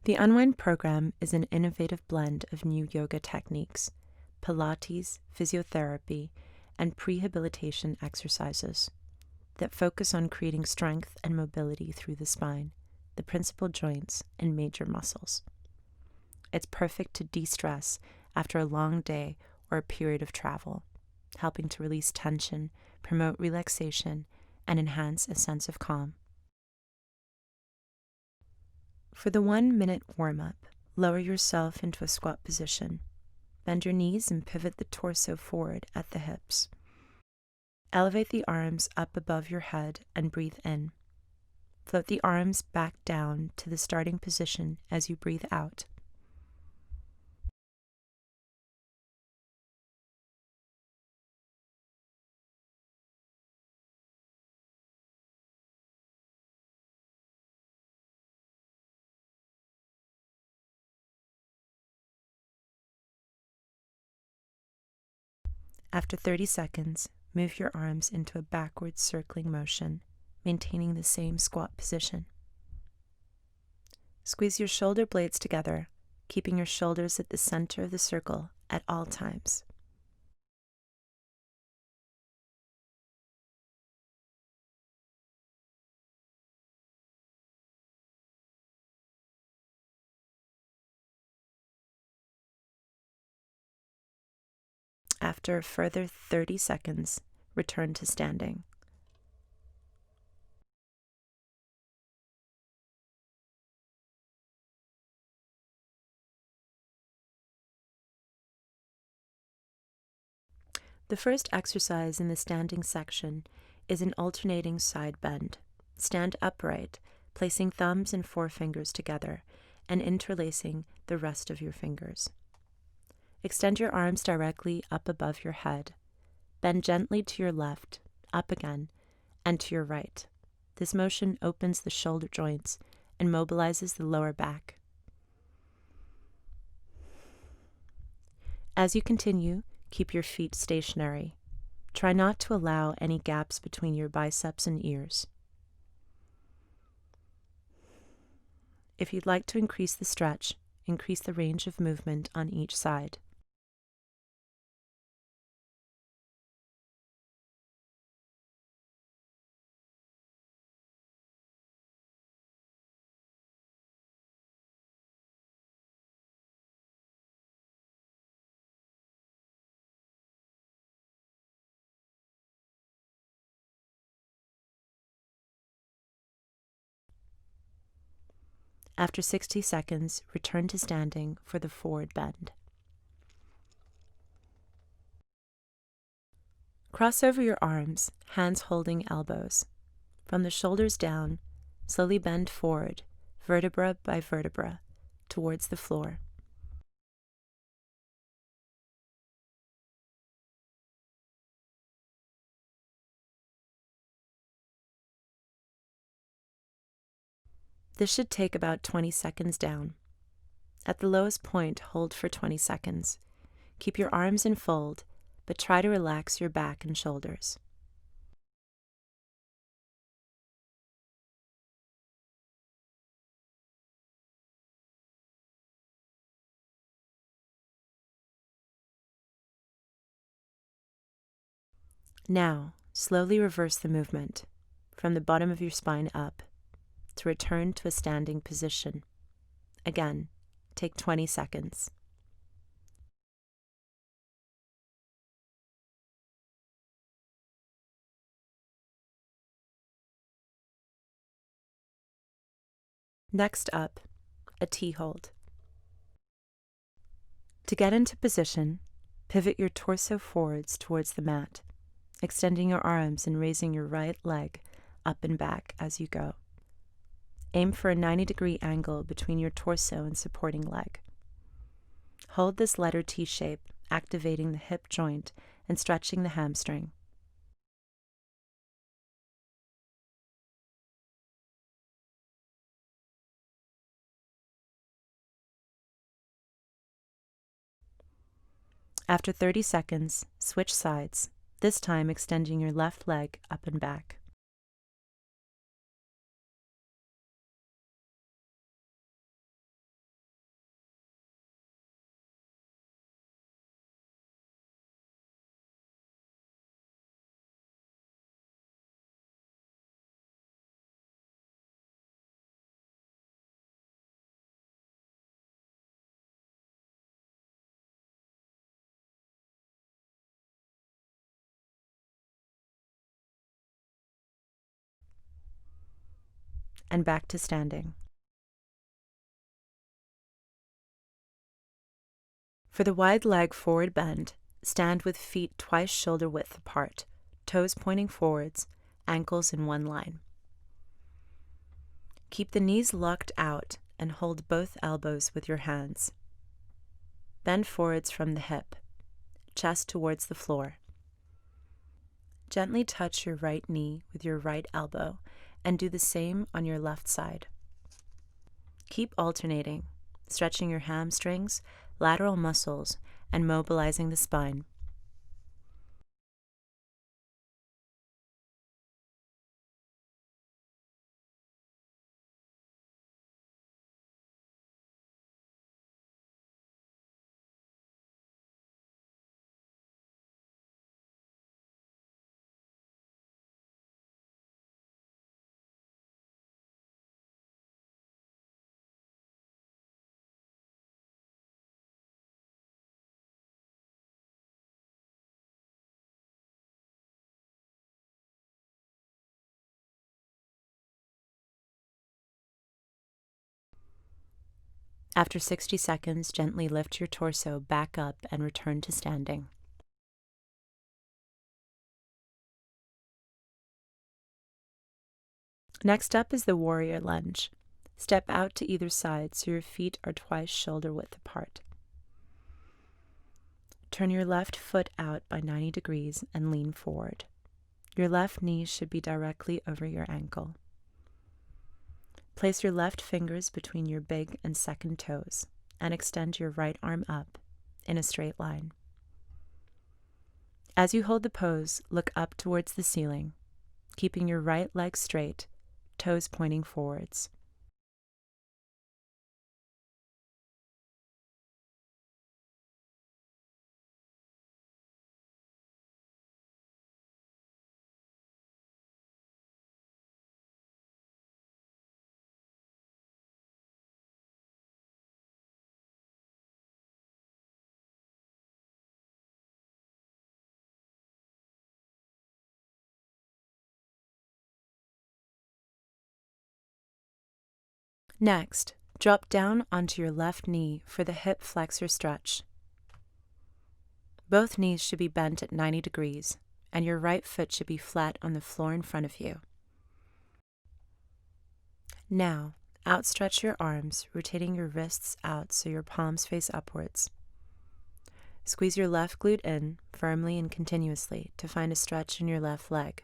The Unwind program is an innovative blend of new yoga techniques, Pilates, physiotherapy, and prehabilitation exercises that focus on creating strength and mobility through the spine, the principal joints, and major muscles. It's perfect to de-stress after a long day or a period of travel, helping to release tension, promote relaxation, and enhance a sense of calm. For the 1-minute warm-up, lower yourself into a squat position. Bend your knees and pivot the torso forward at the hips. Elevate the arms up above your head and breathe in. Float the arms back down to the starting position as you breathe out. After 30 seconds, move your arms into a backward circling motion, maintaining the same squat position. Squeeze your shoulder blades together, keeping your shoulders at the center of the circle at all times. After a further 30 seconds, return to standing. The first exercise in the standing section is an alternating side bend. Stand upright, placing thumbs and forefingers together and interlacing the rest of your fingers. Extend your arms directly up above your head. Bend gently to your left, up again, and to your right. This motion opens the shoulder joints and mobilizes the lower back. As you continue, keep your feet stationary. Try not to allow any gaps between your biceps and ears. If you'd like to increase the stretch, increase the range of movement on each side. After 60 seconds, return to standing for the forward bend. Cross over your arms, hands holding elbows. From the shoulders down, slowly bend forward, vertebra by vertebra, towards the floor. This should take about 20 seconds down. At the lowest point, hold for 20 seconds. Keep your arms in fold, but try to relax your back and shoulders. Now, slowly reverse the movement from the bottom of your spine up to return to a standing position. Again, take 20 seconds. Next up, a T-hold. To get into position, pivot your torso forwards towards the mat, extending your arms and raising your right leg up and back as you go. Aim for a 90-degree angle between your torso and supporting leg. Hold this letter T shape, activating the hip joint and stretching the hamstring. After 30 seconds, switch sides, this time extending your left leg up and back. and back to standing. For the wide leg forward bend, stand with feet twice shoulder width apart, toes pointing forwards, ankles in one line. Keep the knees locked out and hold both elbows with your hands. Bend forwards from the hip, chest towards the floor. Gently touch your right knee with your right elbow and do the same on your left side. Keep alternating, stretching your hamstrings, lateral muscles, and mobilizing the spine. After 60 seconds, gently lift your torso back up and return to standing. Next up is the warrior lunge. Step out to either side so your feet are twice shoulder width apart. Turn your left foot out by 90 degrees and lean forward. Your left knee should be directly over your ankle. Place your left fingers between your big and second toes and extend your right arm up in a straight line. As you hold the pose, look up towards the ceiling, keeping your right leg straight, toes pointing forwards. Next, drop down onto your left knee for the hip flexor stretch. Both knees should be bent at 90 degrees, and your right foot should be flat on the floor in front of you. Now, outstretch your arms, rotating your wrists out so your palms face upwards. Squeeze your left glute in, firmly and continuously, to find a stretch in your left leg.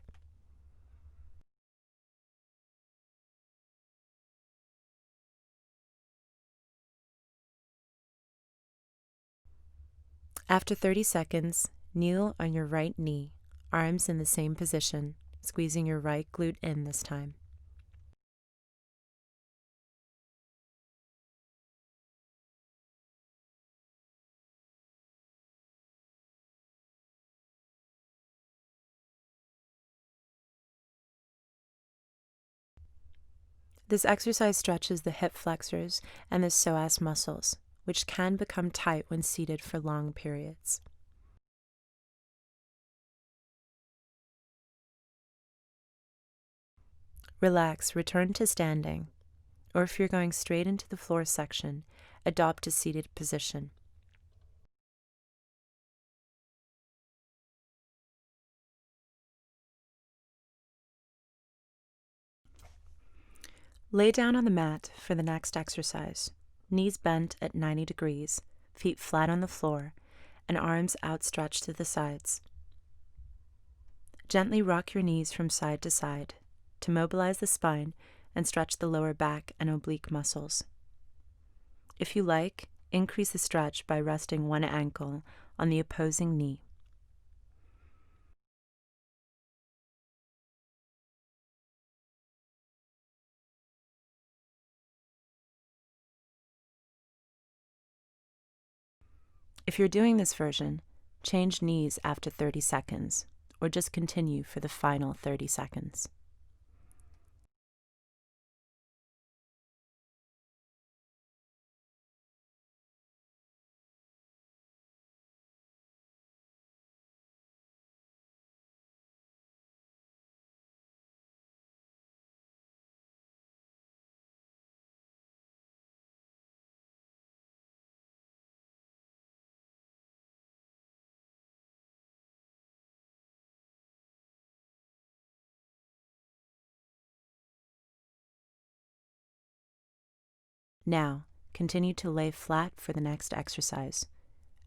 After 30 seconds, kneel on your right knee, arms in the same position, squeezing your right glute in this time. This exercise stretches the hip flexors and the psoas muscles, which can become tight when seated for long periods. Relax, return to standing, or if you're going straight into the floor section, adopt a seated position. Lay down on the mat for the next exercise, knees bent at 90 degrees, feet flat on the floor, and arms outstretched to the sides. Gently rock your knees from side to side to mobilize the spine and stretch the lower back and oblique muscles. If you like, increase the stretch by resting one ankle on the opposing knee. If you're doing this version, change knees after 30 seconds, or just continue for the final 30 seconds. Now, continue to lay flat for the next exercise,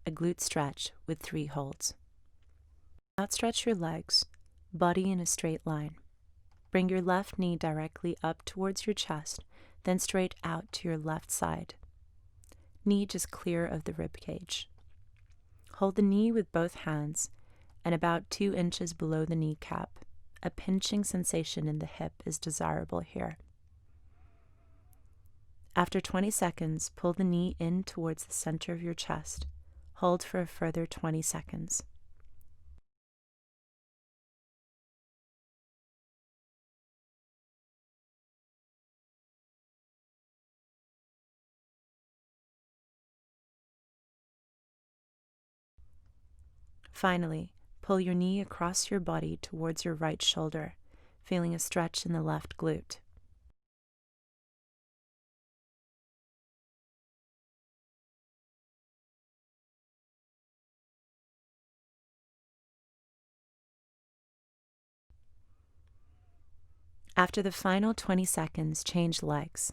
a glute stretch with 3 holds. Outstretch your legs, body in a straight line. Bring your left knee directly up towards your chest, then straight out to your left side. Knee just clear of the rib cage. Hold the knee with both hands and about 2 inches below the kneecap. A pinching sensation in the hip is desirable here. After 20 seconds, pull the knee in towards the center of your chest. Hold for a further 20 seconds. Finally, pull your knee across your body towards your right shoulder, feeling a stretch in the left glute. After the final 20 seconds, change legs.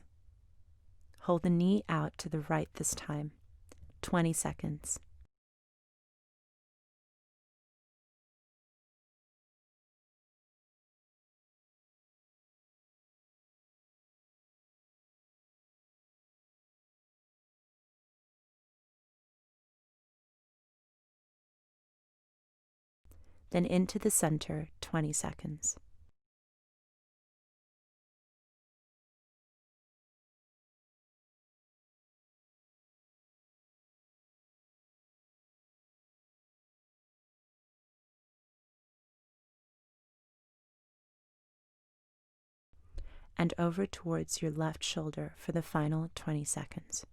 Hold the knee out to the right this time. 20 seconds. Then into the center, 20 seconds. And over towards your left shoulder for the final 20 seconds.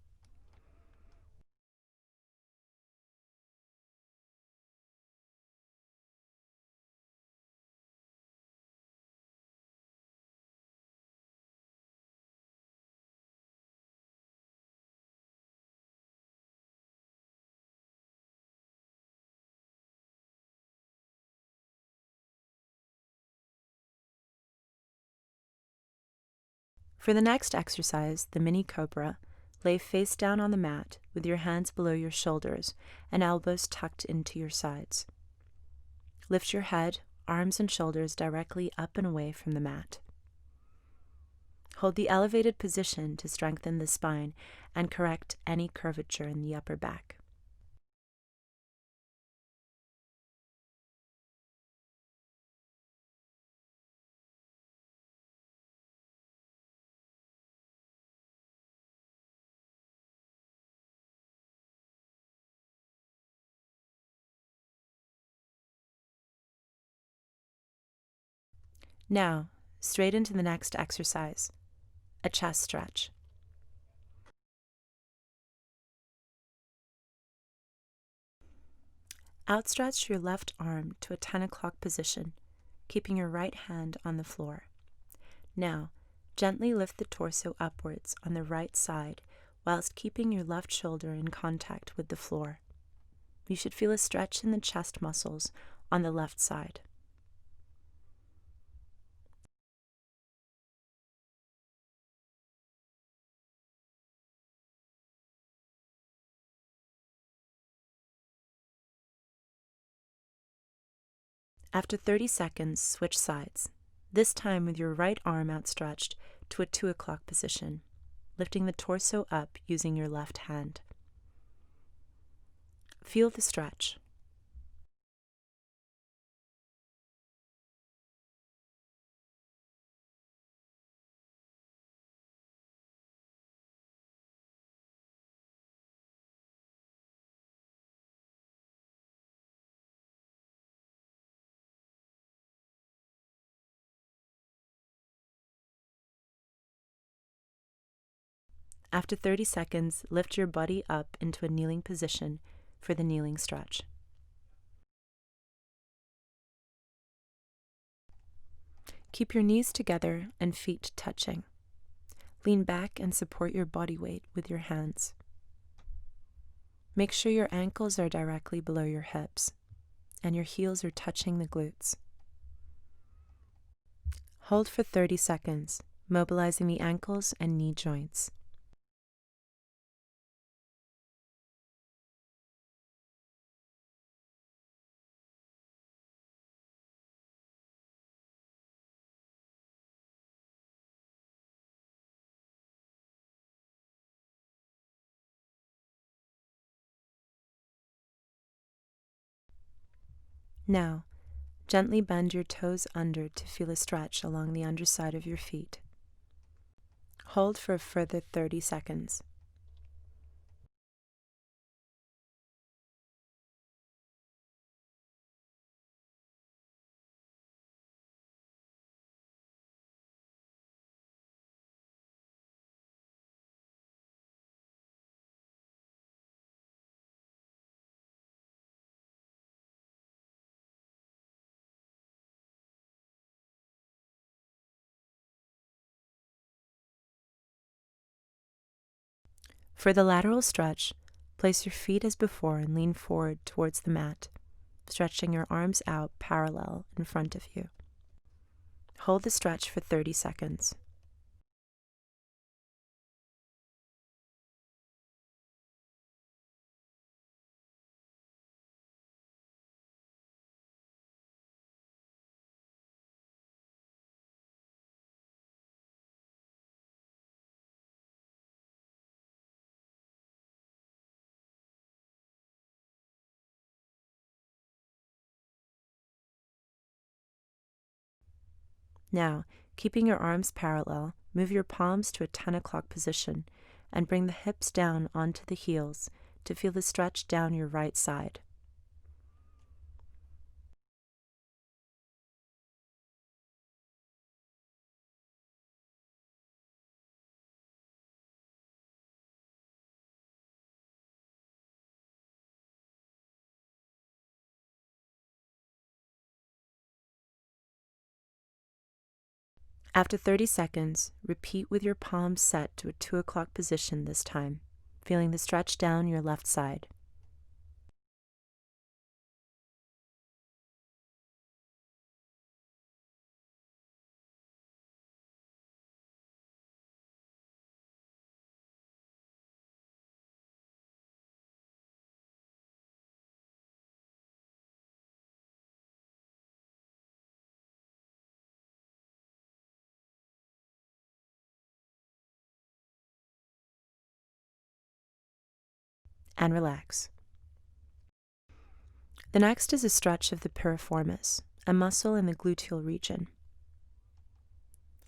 For the next exercise, the mini cobra, lay face down on the mat with your hands below your shoulders and elbows tucked into your sides. Lift your head, arms and shoulders directly up and away from the mat. Hold the elevated position to strengthen the spine and correct any curvature in the upper back. Now, straight into the next exercise, a chest stretch. Outstretch your left arm to a 10 o'clock position, keeping your right hand on the floor. Now, gently lift the torso upwards on the right side whilst keeping your left shoulder in contact with the floor. You should feel a stretch in the chest muscles on the left side. After 30 seconds, switch sides, this time with your right arm outstretched to a 2 o'clock position, lifting the torso up using your left hand. Feel the stretch. After 30 seconds, lift your body up into a kneeling position for the kneeling stretch. Keep your knees together and feet touching. Lean back and support your body weight with your hands. Make sure your ankles are directly below your hips and your heels are touching the glutes. Hold for 30 seconds, mobilizing the ankles and knee joints. Now, gently bend your toes under to feel a stretch along the underside of your feet. Hold for a further 30 seconds. For the lateral stretch, place your feet as before and lean forward towards the mat, stretching your arms out parallel in front of you. Hold the stretch for 30 seconds. Now, keeping your arms parallel, move your palms to a 10 o'clock position and bring the hips down onto the heels to feel the stretch down your right side. After 30 seconds, repeat with your palms set to a 2 o'clock position this time, feeling the stretch down your left side. And relax. The next is a stretch of the piriformis, a muscle in the gluteal region.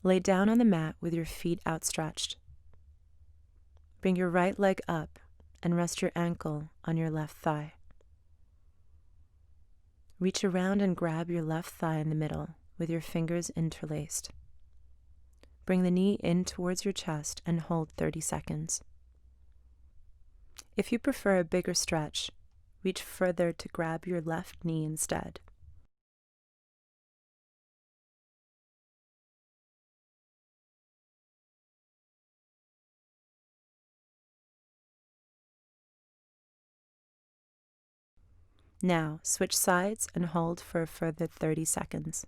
Lay down on the mat with your feet outstretched. Bring your right leg up and rest your ankle on your left thigh. Reach around and grab your left thigh in the middle with your fingers interlaced. Bring the knee in towards your chest and hold 30 seconds. If you prefer a bigger stretch, reach further to grab your left knee instead. Now, switch sides and hold for a further 30 seconds.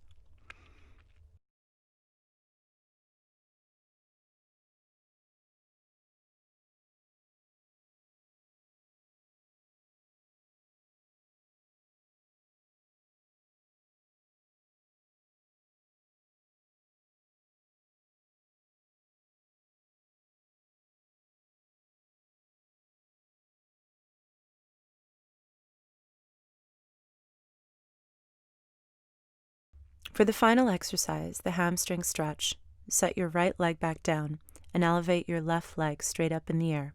For the final exercise, the hamstring stretch, set your right leg back down and elevate your left leg straight up in the air.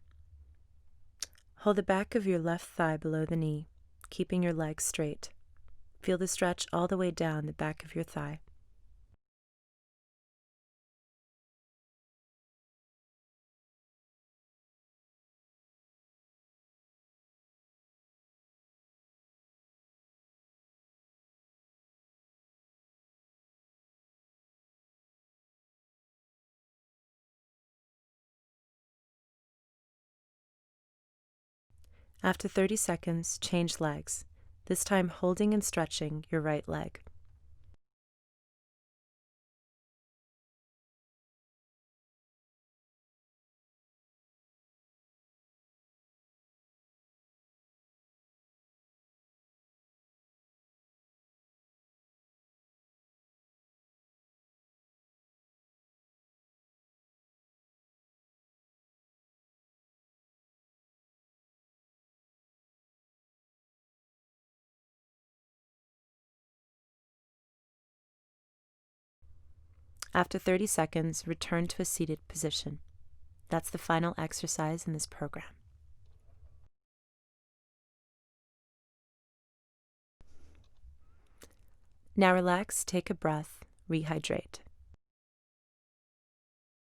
Hold the back of your left thigh below the knee, keeping your leg straight. Feel the stretch all the way down the back of your thigh. After 30 seconds, change legs, this time holding and stretching your right leg. After 30 seconds, return to a seated position. That's the final exercise in this program. Now relax, take a breath, rehydrate.